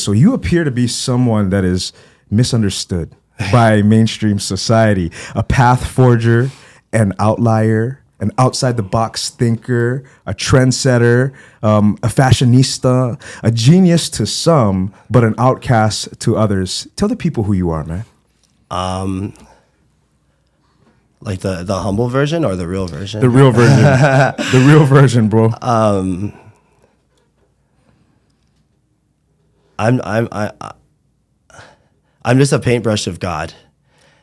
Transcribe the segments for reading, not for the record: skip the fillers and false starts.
So you appear to be someone that is misunderstood by mainstream society, a path forger, an outlier, an outside the box thinker, a trendsetter, a fashionista, a genius to some, but an outcast to others. Tell the people who you are, man. Like the humble version or the real version? The real version. The real version, bro. I'm just a paintbrush of God.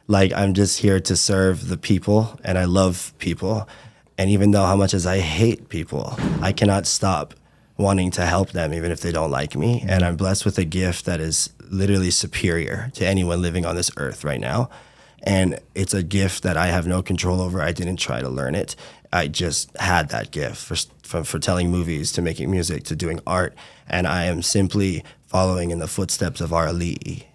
Like, I'm just here to serve the people, and I love people. And even though how much as I hate people, I cannot stop wanting to help them, even if they don't like me. And I'm blessed with a gift that is literally superior to anyone living on this earth right now. And it's a gift that I have no control over. I didn't try to learn it. I just had that gift for telling movies, to making music, to doing art. And I am simply following in the footsteps of our ali'i.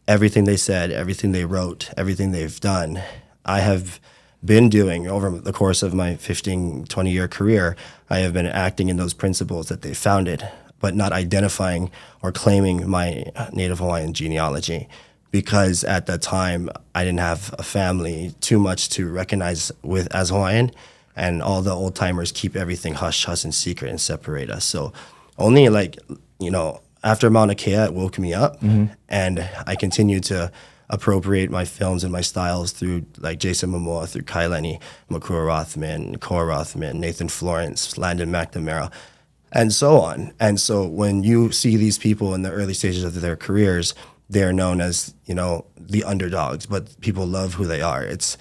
Everything they said, everything they wrote, everything they've done, I have been doing over the course of my 15, 20-year career. I have been acting in those principles that they founded, but not identifying or claiming my Native Hawaiian genealogy, because at that time I didn't have a family too much to recognize with as Hawaiian, and all the old timers keep everything hush hush and secret and separate us. So only after Mauna Kea, it woke me up, and I continued to appropriate my films and my styles through like Jason Momoa, through Lenny, Makua Rothman, Koa Rothman, Nathan Florence, Landon McNamara, and so on. And so when you see these people in the early stages of their careers, they're known as, the underdogs, but people love who they are. It's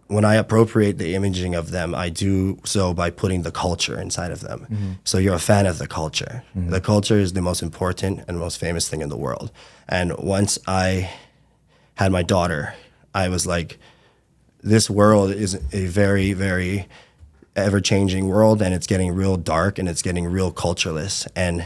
when I appropriate the imaging of them, I do so by putting the culture inside of them. So you're a fan of the culture. The culture is the most important and most famous thing in the world. And once I had my daughter, I was like, this world is a very, very ever-changing world, and it's getting real dark, and it's getting real cultureless. And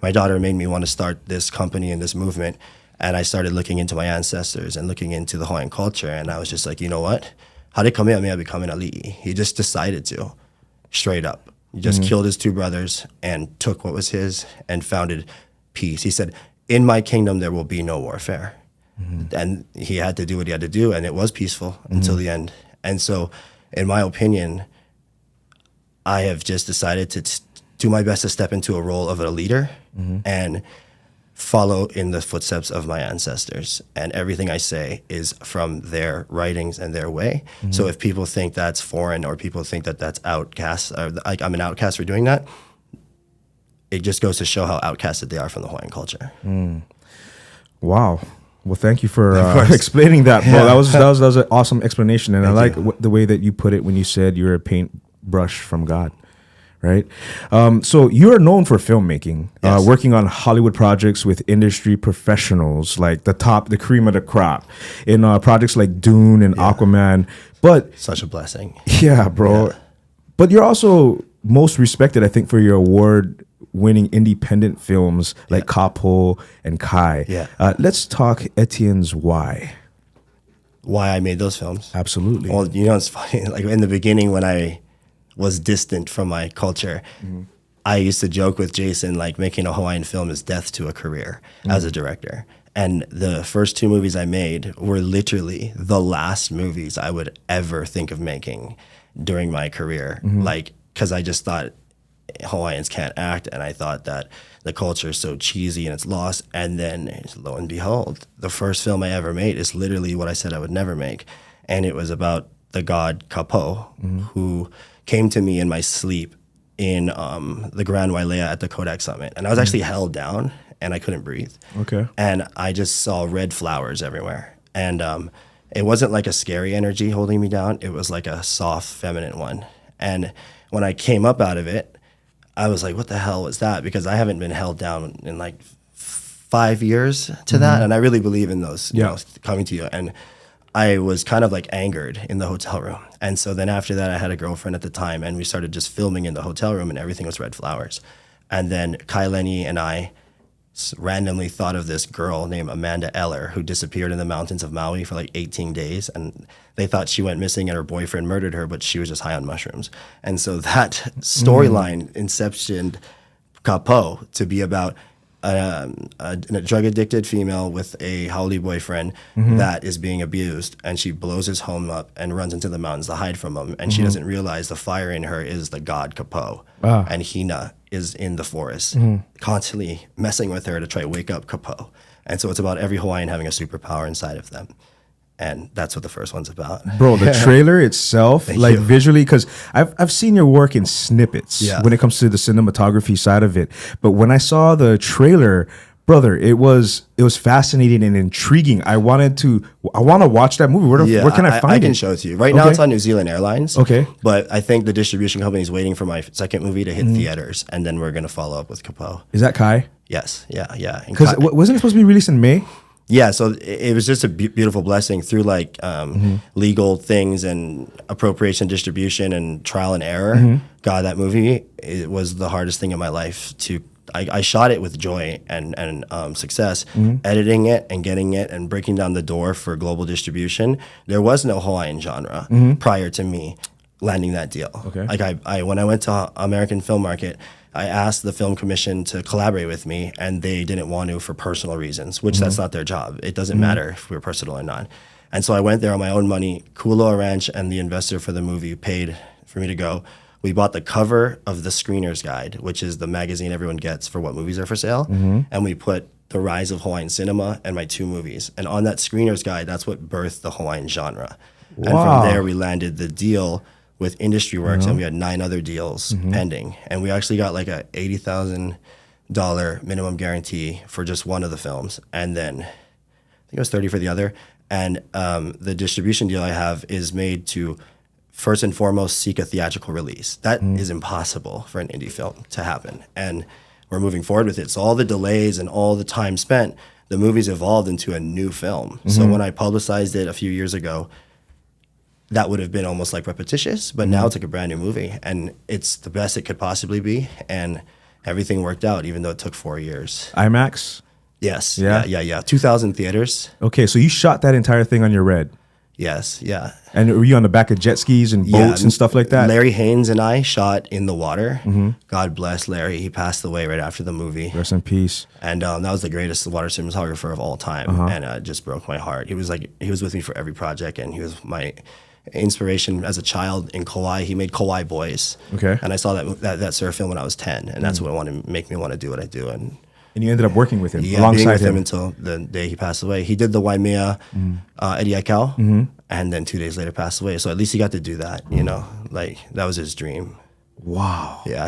my daughter made me want to start this company and this movement. And I started looking into my ancestors and looking into the Hawaiian culture. And I was just like, you know what? Hare Kamehameha become an ali'i. He just decided to, straight up. He just killed his two brothers and took what was his and founded peace. He said, in my kingdom, there will be no warfare. And he had to do what he had to do, and it was peaceful until the end. And so, in my opinion, I have just decided to do my best to step into a role of a leader and follow in the footsteps of my ancestors. And everything I say is from their writings and their way. So if people think that's foreign, or people think that that's outcast, or like I'm an outcast for doing that, it just goes to show how outcasted they are from the Hawaiian culture. Wow. Well, thank you for explaining that, bro. Yeah. That was an awesome explanation, and Thank I you. like the way that you put it when you said you're a paintbrush from God, right? So you are known for filmmaking, Yes. working on Hollywood projects with industry professionals, like the cream of the crop, in projects like Dune and Aquaman. But Such a blessing. yeah, bro. Yeah. But you're also most respected, I think, for your award-winning independent films like Kapo and Kai. Yeah. Let's talk Etienne's why. Why I made those films? Absolutely. Well, it's funny. Like in the beginning, when I was distant from my culture, I used to joke with Jason, like, making a Hawaiian film is death to a career as a director. And the first two movies I made were literally the last movies I would ever think of making during my career. Like, because I just thought Hawaiians can't act, and I thought that the culture is so cheesy and it's lost. And then, lo and behold, the first film I ever made is literally what I said I would never make. And it was about the god Kapo, who came to me in my sleep in the Grand Wailea at the Kodak Summit. And I was actually held down, and I couldn't breathe. Okay. And I just saw red flowers everywhere. And it wasn't like a scary energy holding me down. It was like a soft, feminine one. And when I came up out of it, I was like, what the hell was that? Because I haven't been held down in like 5 years to that. And I really believe in those, coming to you. And I was kind of like angered in the hotel room. And so then after that, I had a girlfriend at the time, and we started just filming in the hotel room, and everything was red flowers. And then Lenny and I randomly thought of this girl named Amanda Eller, who disappeared in the mountains of Maui for like 18 days. And they thought she went missing and her boyfriend murdered her, but she was just high on mushrooms. And so that storyline inceptioned Kapo to be about a drug addicted female with a haole boyfriend that is being abused, and she blows his home up and runs into the mountains to hide from him. And she doesn't realize the fire in her is the god Kapo, and Hina is in the forest, constantly messing with her to try to wake up Kapo. And so it's about every Hawaiian having a superpower inside of them. And that's what the first one's about. Bro, the trailer itself, like you. visually, because I've seen your work in snippets when it comes to the cinematography side of it. But when I saw the trailer, brother, it was fascinating and intriguing. I want to watch that movie. Where can I find it? I can show it to you. Right now it's on New Zealand Airlines. Okay. But I think the distribution company is waiting for my second movie to hit theaters, and then we're going to follow up with Kapo. Is that Kai? Yes. Yeah. Because wasn't it supposed to be released in May? Yeah, so it was just a beautiful blessing through like legal things and appropriation, distribution, and trial and error. God, that movie, it was the hardest thing in my life to. I shot it with joy and success, editing it and getting it and breaking down the door for global distribution. There was no Hawaiian genre prior to me landing that deal. Okay. Like I when I went to American Film Market, I asked the film commission to collaborate with me, and they didn't want to for personal reasons, which that's not their job. It doesn't matter if we're personal or not. And so I went there on my own money. Kuloa Ranch and the investor for the movie paid for me to go. We bought the cover of the Screener's Guide, which is the magazine everyone gets for what movies are for sale. And we put The Rise of Hawaiian Cinema and my 2 movies. And on that Screener's Guide, that's what birthed the Hawaiian genre. Wow. And from there, we landed the deal with Industry Works, and we had 9 other deals pending. And we actually got like a $80,000 minimum guarantee for just one of the films. And then I think it was 30 for the other. And the distribution deal I have is made to first and foremost seek a theatrical release. That is impossible for an indie film to happen. And we're moving forward with it. So all the delays and all the time spent, the movie's evolved into a new film. So when I publicized it a few years ago, that would have been almost like repetitious, but now it's like a brand new movie, and it's the best it could possibly be, and everything worked out, even though it took 4 years. IMAX? Yes. Yeah. 2,000 theaters. Okay, so you shot that entire thing on your Red. Yes, yeah. And were you on the back of jet skis and boats and stuff like that? Larry Haynes and I shot in the water. God bless Larry. He passed away right after the movie. Rest in peace. And that was the greatest water cinematographer of all time, and it just broke my heart. He was with me for every project, and he was my inspiration as a child in Kauai. He made Kauai Boys. Okay. And I saw that surf film when I was 10, and that's what made me want to do what I do. And you ended up working with him alongside being with him until the day he passed away. He did the Waimea Etienne, and then 2 days later passed away. So at least he got to do that, you know, like that was his dream. Wow. Yeah,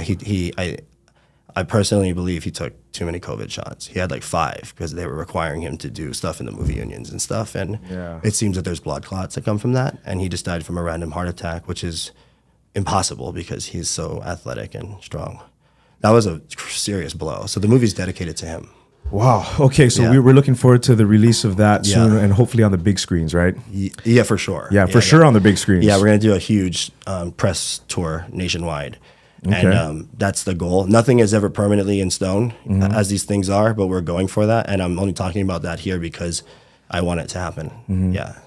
I personally believe he took too many COVID shots. He had like 5 because they were requiring him to do stuff in the movie unions and stuff. And it seems that there's blood clots that come from that. And he just died from a random heart attack, which is impossible because he's so athletic and strong. That was a serious blow. So the movie's dedicated to him. Wow. Okay, so we're looking forward to the release of that soon, and hopefully on the big screens, right? Yeah, for sure. Yeah, for sure on the big screens. Yeah, we're going to do a huge press tour nationwide. Okay. And that's the goal. Nothing is ever permanently in stone, as these things are, but we're going for that. And I'm only talking about that here because I want it to happen. Yeah.